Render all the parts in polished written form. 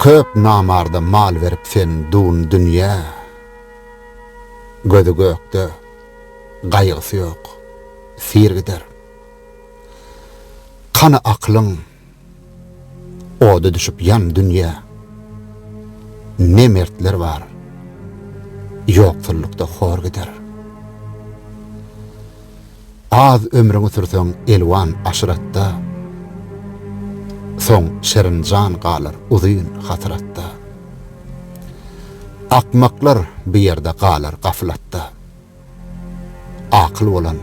Köp namarda mal verip sen dun dünya. Gözü gökde, gaýgysy ýok, sir gider. Kana aklyň, oda düşüp yan dünya. Ne mertler var, ýoksullukda hor gider. Az ömrüňi sürseň elwan aşyratda, soň şerinjan galar uzyn hatyratda. Akmaklar bir ýerde galar gaflatda. Akıl bolan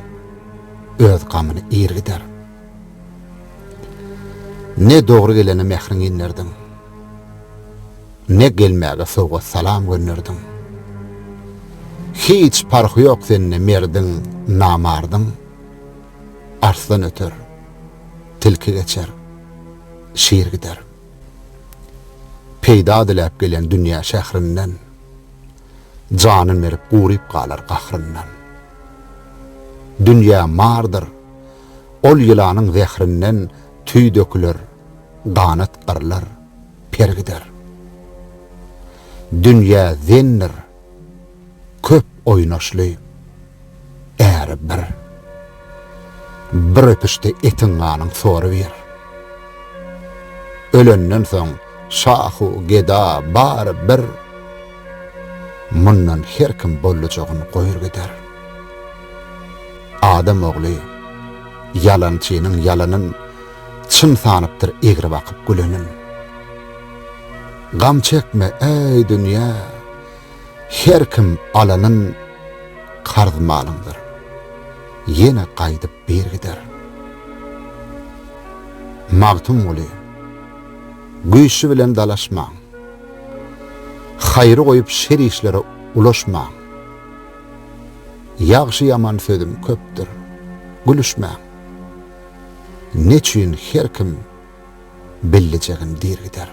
öz gamyny ýer gider. Ne dogry geleni mehriň inlerdiň. Ne gelmäge sowga salam gönderdiň. Hiç parhy ýok senne merdiň, namardyň. Arslan öter, tilki geçer, şiir gider. Peýda dilep gelen dünýä şährinden, janyny berip guryp galar gahryndan. Dünýä mardyr, ol ýylanyň zährinden tüý döküler, danat garlar, per gider. Dünýä zendir, köp oýnaşly, äri bir öpüşde etin ganyň sory ber. Ölenden soň şahu geda bar bir, mundan her kim bollajagyny goýur gider. Adam ogly yalançynyň yalanyn çyn sanypdyr egri bakyp gülenin. Gam çekme ey dünýä, her kim alanyn karzmalyňdyr. Yine qaydyp bir gider. Magtum boly, güýçi bilen dalaşmaň. Haýry goýup şer işlere ulaşmaň. Ýagşy ýaman sözüm köpdir, gülüşmäň. Neçin her kim billijegin dir gider.